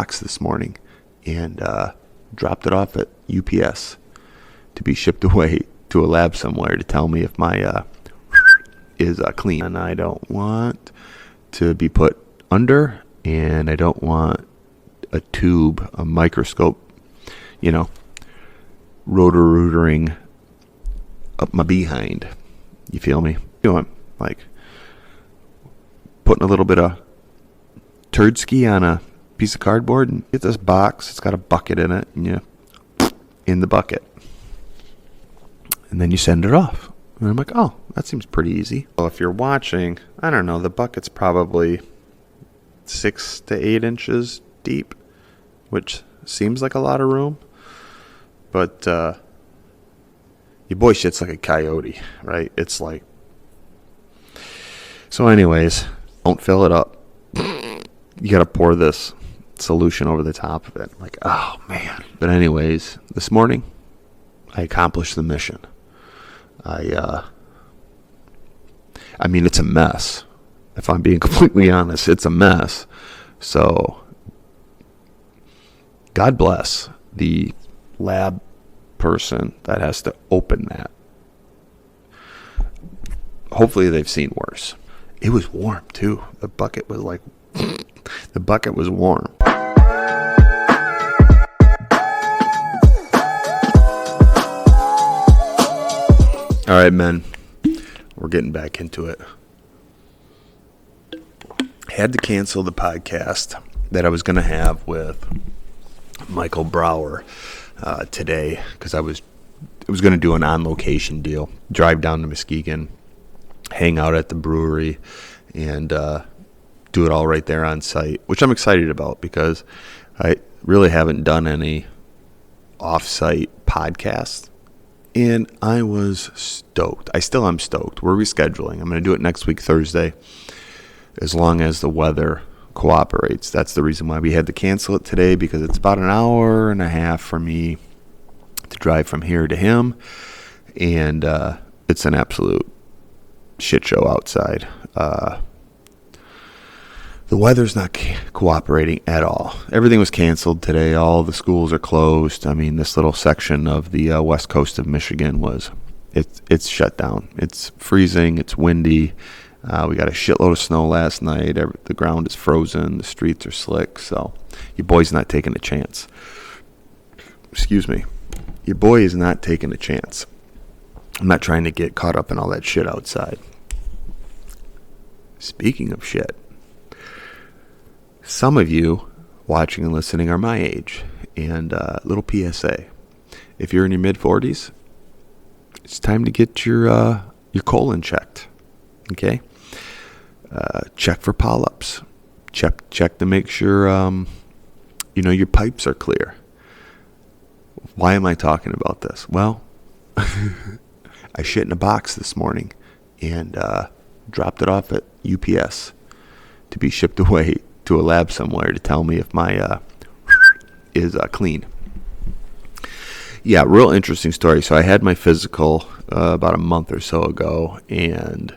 box this morning and dropped it off at UPS to be shipped away to a lab somewhere to tell me if my is clean. And I don't want to be put under, and I don't want a tube, a microscope, rotor-rootering up my behind. You feel me? Doing like putting a little bit of turd ski on a piece of cardboard and get this box. It's got a bucket in it, and you in the bucket, and then you send it off. And I'm like, oh, that seems pretty easy. Well, if you're watching, I don't know, the bucket's probably 6 to 8 inches deep, which seems like a lot of room, but your boy shit's like a coyote, right? It's like, so anyways, don't fill it up. You gotta pour this solution over the top of it. Like, oh man. But anyways, this morning I accomplished the mission. I mean, it's a mess. If I'm being completely honest, it's a mess. So God bless the lab person that has to open that. Hopefully they've seen worse. It was warm too. The bucket was like the bucket was warm. All right, men. We're getting back into it. Had to cancel the podcast that I was going to have with Michael Brower today because I was going to do an on-location deal. Drive down to Muskegon, hang out at the brewery, and do it all right there on site, which I'm excited about because I really haven't done any off-site podcasts, and I was stoked. I still am stoked. We're rescheduling. I'm going to do it next week, Thursday, as long as the weather cooperates. That's the reason why we had to cancel it today, because it's about an hour and a half for me to drive from here to him, and it's an absolute shit show outside. The weather's not cooperating at all. Everything was canceled today. All the schools are closed. I mean, this little section of the west coast of Michigan it's shut down. It's freezing. It's windy. We got a shitload of snow last night. The ground is frozen. The streets are slick. So your boy's not taking a chance. Excuse me. Your boy is not taking a chance. I'm not trying to get caught up in all that shit outside. Speaking of shit, some of you watching and listening are my age. And little PSA. If you're in your mid-40s, it's time to get your colon checked. Okay? Check for polyps. Check to make sure your pipes are clear. Why am I talking about this? Well, I shit in a box this morning and dropped it off at UPS to be shipped away to a lab somewhere to tell me if my is clean. Yeah, real interesting story. So I had my physical about a month or so ago, and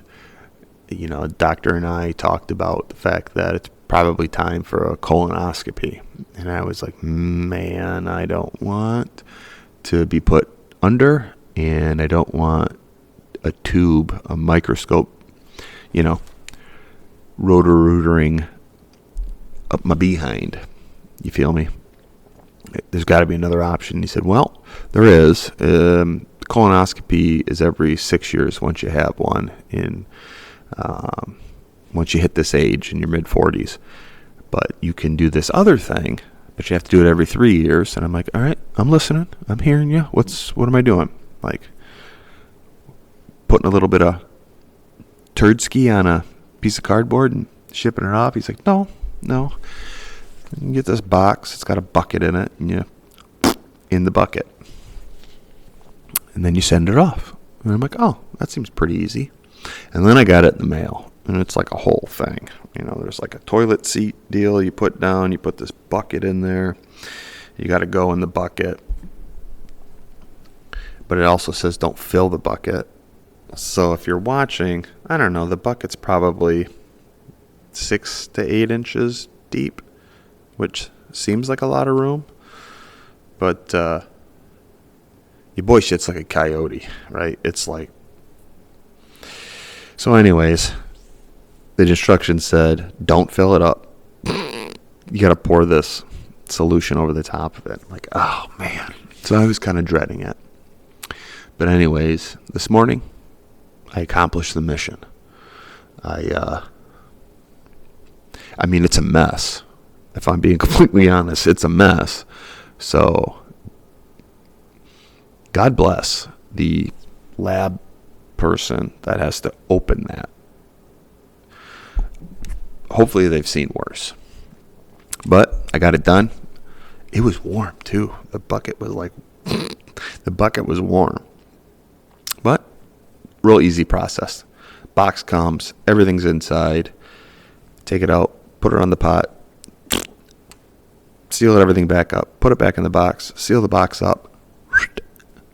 a doctor and I talked about the fact that it's probably time for a colonoscopy. And I was like, man, I don't want to be put under, and I don't want a tube, a microscope, rotor-rootering up my behind. You feel me? There's got to be another option. He said, well, there is. Colonoscopy is every 6 years once you have one, once you hit this age in your mid-40s. But you can do this other thing, but you have to do it every 3 years. And I'm like, all right, I'm listening. I'm hearing you. What am I doing? Like putting a little bit of turd ski on a piece of cardboard and shipping it off? He's like, no. You can get this box. It's got a bucket in it, and you in the bucket, and then you send it off. And I'm like, oh, that seems pretty easy. And then I got it in the mail, and it's like a whole thing. There's like a toilet seat deal you put down. You put this bucket in there. You got to go in the bucket, but it also says don't fill the bucket. So if you're watching, I don't know, the bucket's probably 6 to 8 inches deep, which seems like a lot of room, but your boy shit's like a coyote, right? It's like... So anyways, the instructions said, don't fill it up. You got to pour this solution over the top of it. I'm like, oh, man. So I was kind of dreading it. But anyways, this morning, I accomplished the mission. I mean, it's a mess. If I'm being completely honest, it's a mess. So, God bless the lab person that has to open that. Hopefully they've seen worse. But I got it done. It was warm too. The bucket was warm. But real easy process. Box comes, everything's inside. Take it out, put it on the pot, seal everything back up, put it back in the box, seal the box up,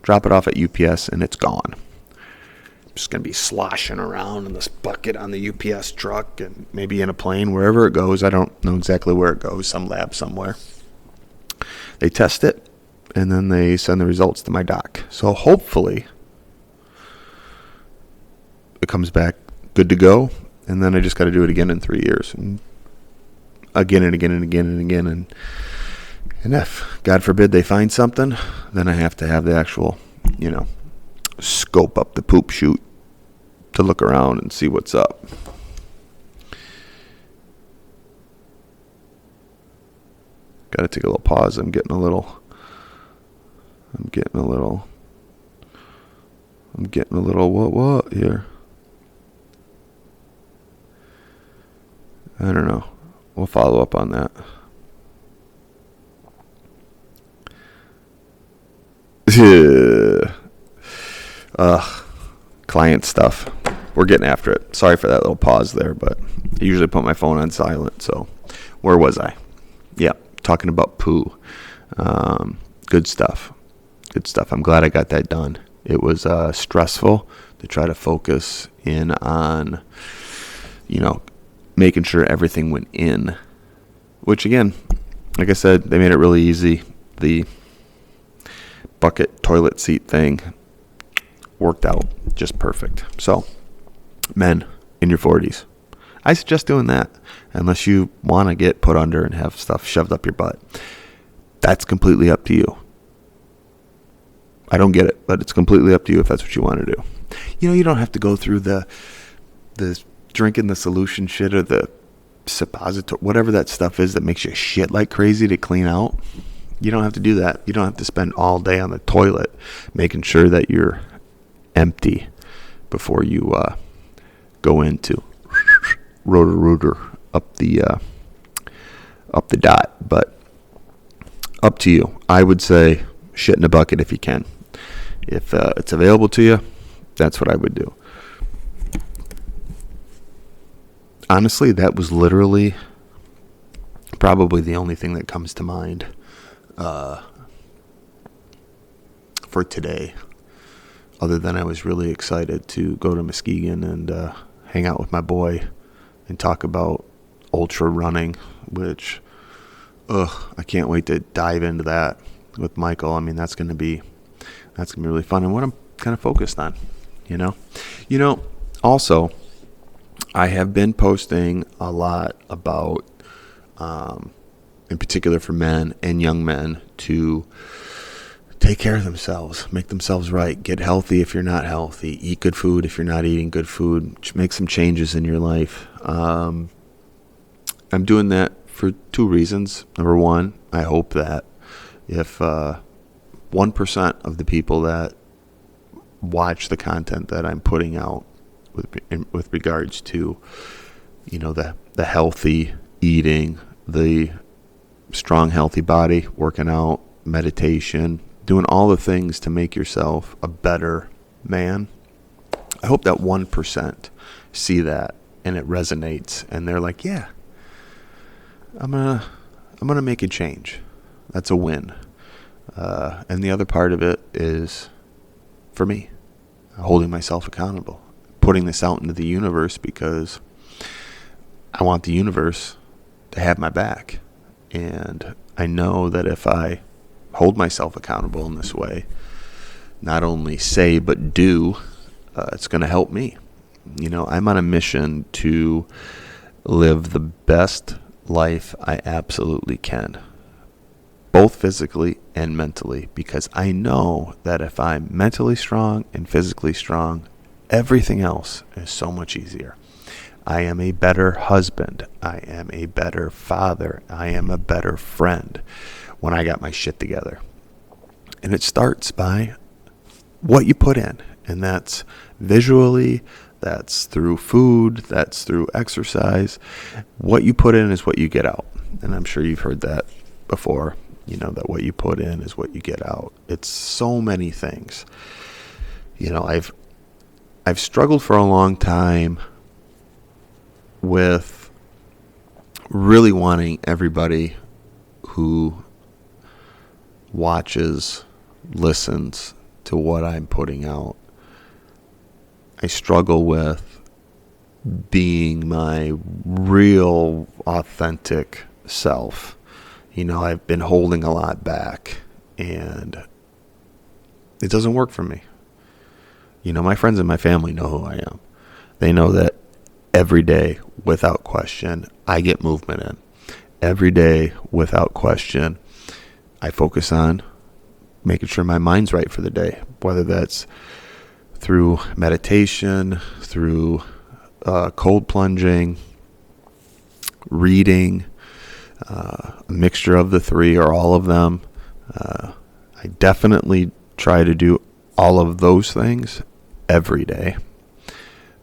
drop it off at UPS, and it's gone. I'm just going to be sloshing around in this bucket on the UPS truck and maybe in a plane, wherever it goes. I don't know exactly where it goes, some lab somewhere. They test it, and then they send the results to my doc. So hopefully it comes back good to go, and then I just got to do it again in 3 years, and again and again and again and again. And if, God forbid, they find something, then I have to have the actual, scope up the poop chute to look around and see what's up. Got to take a little pause. I'm getting a little what here? I don't know. We'll follow up on that. Client stuff. We're getting after it. Sorry for that little pause there, but I usually put my phone on silent. So where was I? Yeah, talking about poo. Good stuff. I'm glad I got that done. It was stressful to try to focus in on, making sure everything went in. Which, again, like I said, they made it really easy. The bucket toilet seat thing worked out just perfect. So, men in your 40s, I suggest doing that unless you want to get put under and have stuff shoved up your butt. That's completely up to you. I don't get it, but it's completely up to you if that's what you want to do. You don't have to go through the drinking the solution shit or the suppository, whatever that stuff is that makes you shit like crazy to clean out. You don't have to do that. You don't have to spend all day on the toilet making sure that you're empty before you go into rotor up the dot. But up to you. I would say shit in a bucket if you can. If it's available to you, that's what I would do. Honestly, that was literally probably the only thing that comes to mind for today, other than I was really excited to go to Muskegon and hang out with my boy and talk about ultra running, which I can't wait to dive into that with Michael. I mean, that's gonna be really fun, and what I'm kind of focused on, also, I have been posting a lot about, in particular for men and young men, to take care of themselves, make themselves right, get healthy if you're not healthy, eat good food if you're not eating good food, make some changes in your life. I'm doing that for two reasons. Number one, I hope that if 1% of the people that watch the content that I'm putting out with regards to, the healthy eating, the strong, healthy body, working out, meditation, doing all the things to make yourself a better man. I hope that 1% see that and it resonates and they're like, yeah, I'm gonna make a change. That's a win. And the other part of it is for me, holding myself accountable, putting this out into the universe because I want the universe to have my back. And I know that if I hold myself accountable in this way, not only say but do, it's going to help me. I'm on a mission to live the best life I absolutely can, both physically and mentally, because I know that if I'm mentally strong and physically strong, everything else is so much easier. I am a better husband. I am a better father. I am a better friend when I got my shit together. And it starts by what you put in. And that's visually, that's through food, that's through exercise. What you put in is what you get out. And I'm sure you've heard that before, that what you put in is what you get out. It's so many things. I've struggled for a long time with really wanting everybody who watches, listens to what I'm putting out. I struggle with being my real, authentic self. I've been holding a lot back, and it doesn't work for me. My friends and my family know who I am. They know that every day, without question, I get movement in. Every day, without question, I focus on making sure my mind's right for the day, whether that's through meditation, through cold plunging, reading, a mixture of the three or all of them. I definitely try to do all of those things every day.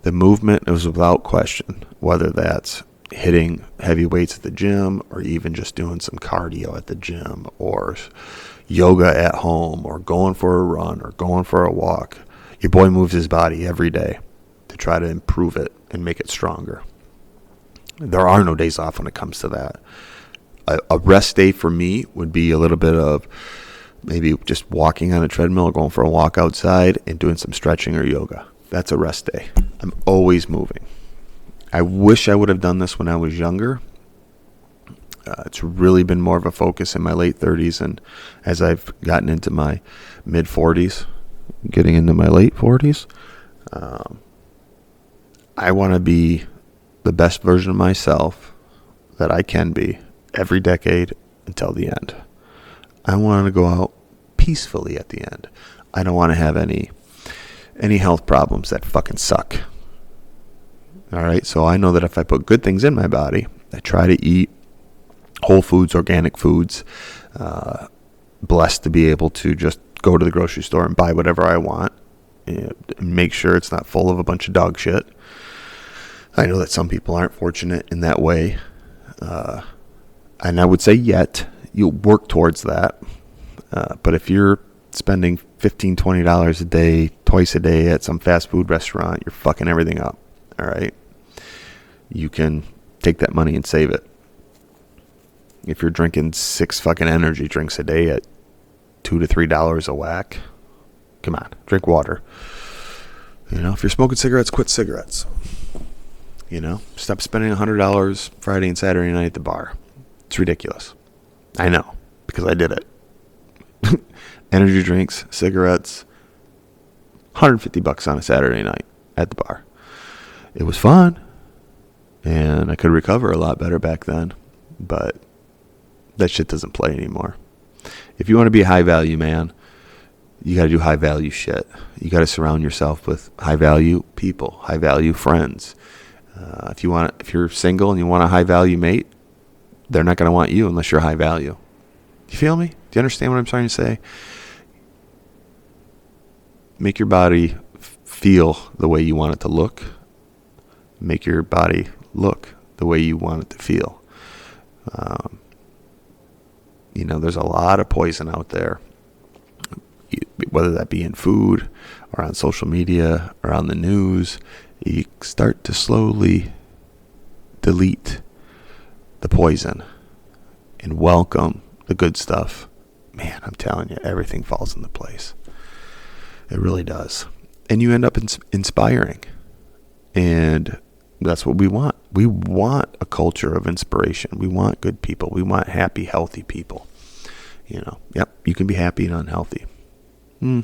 The movement is without question, whether that's hitting heavy weights at the gym or even just doing some cardio at the gym or yoga at home or going for a run or going for a walk. Your boy moves his body every day to try to improve it and make it stronger. There are no days off when it comes to that. A rest day for me would be a little bit of maybe just walking on a treadmill or going for a walk outside and doing some stretching or yoga. That's a rest day. I'm always moving. I wish I would have done this when I was younger. It's really been more of a focus in my late 30s, and as I've gotten into my mid 40s, getting into my late 40s, I want to be the best version of myself that I can be every decade until the end. I want to go out peacefully at the end. I don't want to have any health problems that fucking suck. All right, so I know that if I put good things in my body, I try to eat whole foods, organic foods, blessed to be able to just go to the grocery store and buy whatever I want, and make sure it's not full of a bunch of dog shit. I know that some people aren't fortunate in that way, and I would say yet, you'll work towards that, but if you're spending $15, $20 a day, twice a day at some fast food restaurant, you're fucking everything up, all right? You can take that money and save it. If you're drinking 6 fucking energy drinks a day at $2 to $3 a whack, come on, drink water. If you're smoking cigarettes, quit cigarettes. Stop spending $100 Friday and Saturday night at the bar. It's ridiculous. I know, because I did it. Energy drinks, cigarettes, $150 on a Saturday night at the bar. It was fun, and I could recover a lot better back then, but that shit doesn't play anymore. If you want to be a high value man, you got to do high value shit. You got to surround yourself with high value people, high value friends. If you're single and you want a high value mate, they're not going to want you unless you're high value. You feel me? Do you understand what I'm trying to say? Make your body feel the way you want it to look. Make your body look the way you want it to feel. There's a lot of poison out there, whether that be in food or on social media or on the news. You start to slowly delete the poison and welcome the good stuff. Man, I'm telling you, everything falls into place. It really does. And you end up inspiring. And That's what we want. We want a culture of inspiration. We want good people. We want happy, healthy people. Yep, you can be happy and unhealthy. I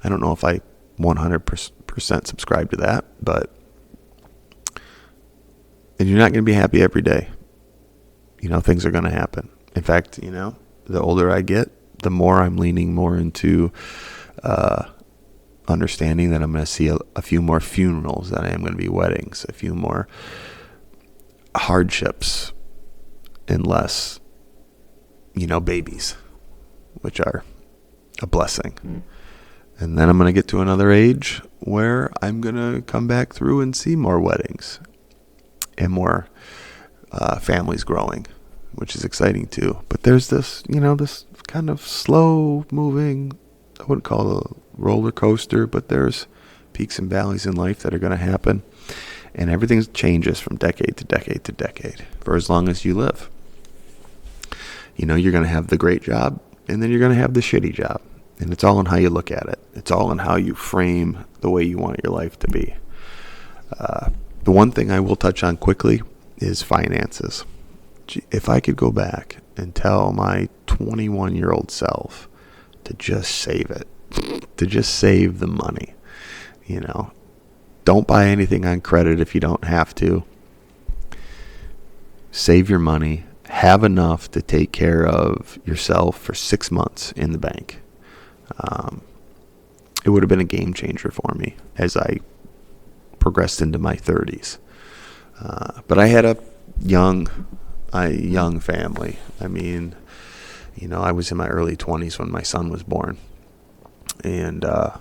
don't know if I 100% subscribe to that, but and you're not going to be happy every day. Things are going to happen. In fact, the older I get, the more I'm leaning more into understanding that I'm going to see a few more funerals than I am going to be weddings, a few more hardships and less, babies, which are a blessing. And then I'm going to get to another age where I'm going to come back through and see more weddings and more families growing, which is exciting too. But there's this, this kind of slow moving, I wouldn't call it a roller coaster, but there's peaks and valleys in life that are going to happen. And everything changes from decade to decade to decade for as long as you live. You're going to have the great job, and then you're going to have the shitty job. And it's all in how you look at it. It's all in how you frame the way you want your life to be. The one thing I will touch on quickly is finances. If I could go back and tell my 21-year-old self to just save it, to just save the money, don't buy anything on credit if you don't have to. Save your money. Have enough to take care of yourself for 6 months in the bank. It would have been a game changer for me as I progressed into my 30s. But I had a young family. I mean, I was in my early 20s when my son was born. And I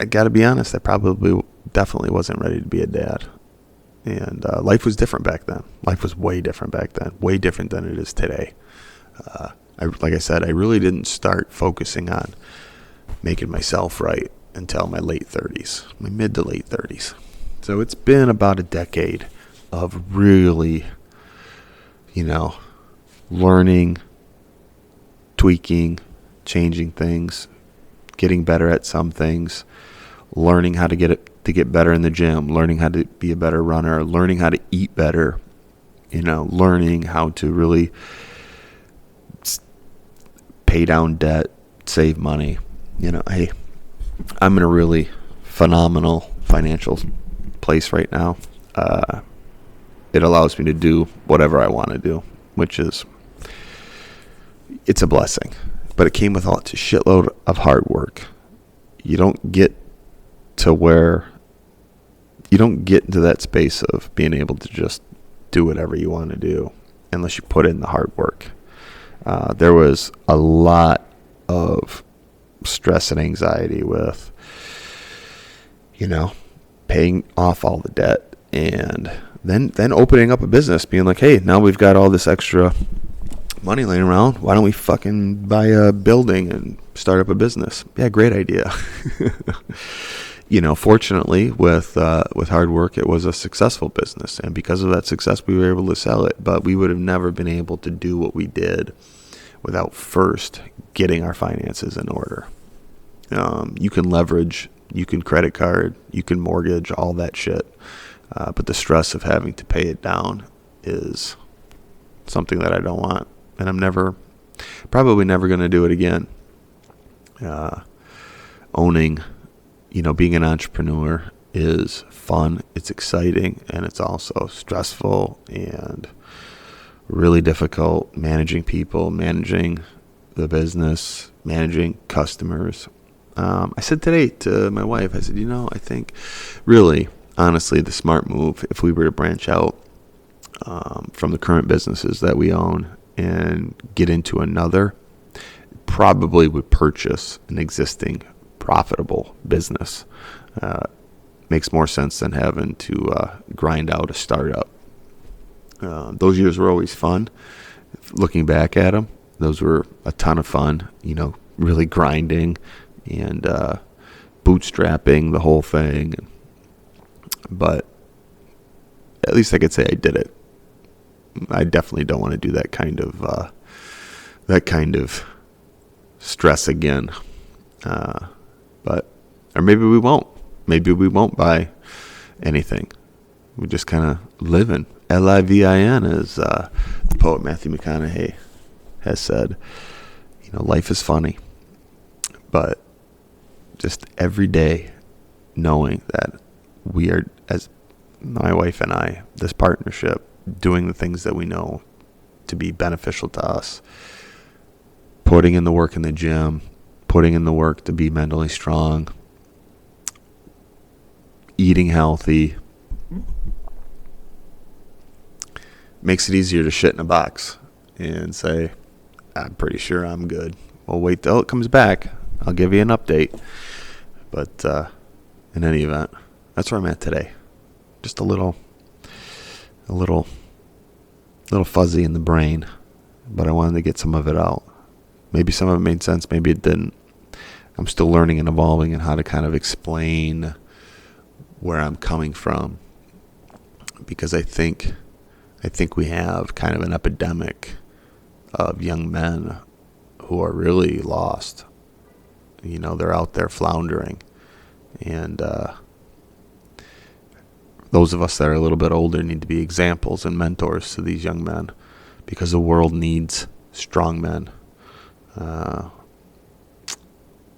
got to be honest, I definitely wasn't ready to be a dad. And life was different back then. Life was way different back then. Way different than it is today. Like I said, I really didn't start focusing on making myself right until my late 30s, my mid to late 30s. So it's been about a decade of really, learning, tweaking, changing things, getting better at some things, learning how to get better in the gym, learning how to be a better runner, learning how to eat better, learning how to really pay down debt, save money. Hey, I'm in a really phenomenal financial place right now. It allows me to do whatever I want to do, which is, it's a blessing. But it came with a shitload of hard work. You don't get into that space of being able to just do whatever you want to do unless you put in the hard work. There was a lot of stress and anxiety with, paying off all the debt and then opening up a business, being like, hey, now we've got all this extra money laying around. Why don't we fucking buy a building and start up a business? Yeah, great idea. Fortunately, with hard work, it was a successful business. And because of that success, we were able to sell it. But we would have never been able to do what we did without first getting our finances in order. You can leverage, you can credit card, you can mortgage, all that shit. But the stress of having to pay it down is something that I don't want. And I'm probably never going to do it again. Owning, being an entrepreneur is fun, it's exciting, and it's also stressful and really difficult. Managing people, managing the business, managing customers. I said today to my wife, I said, I think really, honestly, the smart move, if we were to branch out from the current businesses that we own and get into another, probably would purchase an existing profitable business. Makes more sense than having to grind out a startup. Those years were always fun. Looking back at them, those were a ton of fun, really grinding and bootstrapping the whole thing. But at least I could say I did it. I definitely don't want to do that kind of stress again. Or maybe we won't. Maybe we won't buy anything. We just kind of living. Livin, as the poet Matthew McConaughey has said. Life is funny. But just every day knowing that we are, as my wife and I, this partnership, doing the things that we know to be beneficial to us, putting in the work in the gym, putting in the work to be mentally strong, eating healthy, makes it easier to shit in a box and say, I'm pretty sure I'm good. Well, wait till it comes back. I'll give you an update. But in any event, that's where I'm at today. Just a little fuzzy in the brain, but I wanted to get some of it out. Maybe some of it made sense, maybe it didn't. I'm still learning and evolving in how to kind of explain where I'm coming from, because I think we have kind of an epidemic of young men who are really lost. They're out there floundering, and those of us that are a little bit older need to be examples and mentors to these young men, because the world needs strong men.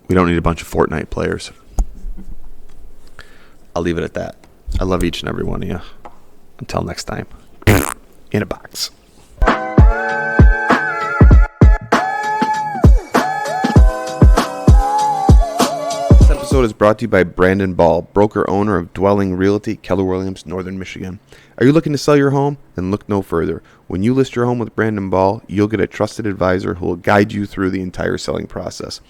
We don't need a bunch of Fortnite players. I'll leave it at that. I love each and every one of you. Until next time, in a box. This episode is brought to you by Brandon Ball, broker owner of Dwelling Realty, Keller Williams, Northern Michigan. Are you looking to sell your home? Then look no further. When you list your home with Brandon Ball, you'll get a trusted advisor who will guide you through the entire selling process.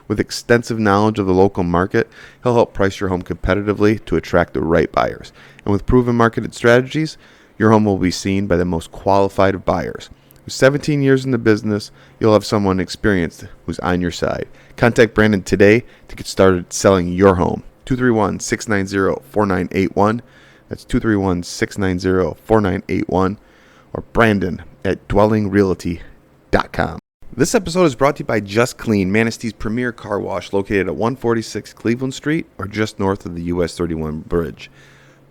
With extensive knowledge of the local market, he'll help price your home competitively to attract the right buyers. And with proven marketed strategies, your home will be seen by the most qualified of buyers. With 17 years in the business, you'll have someone experienced who's on your side. Contact Brandon today to get started selling your home. 231-690-4981. That's 231-690-4981. Or Brandon at dwellingrealty.com. This episode is brought to you by Just Clean, Manistee's premier car wash located at 146 Cleveland Street or just north of the US 31 bridge.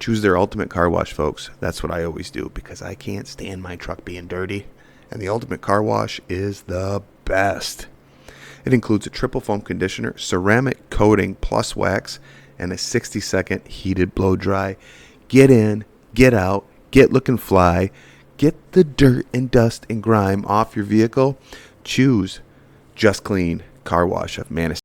Choose their ultimate car wash, folks. That's what I always do because I can't stand my truck being dirty. And the ultimate car wash is the best. It includes a triple foam conditioner, ceramic coating plus wax, and a 60-second heated blow dry. Get in, get out, get looking fly, get the dirt and dust and grime off your vehicle. Choose Just Clean Car Wash of Manistee.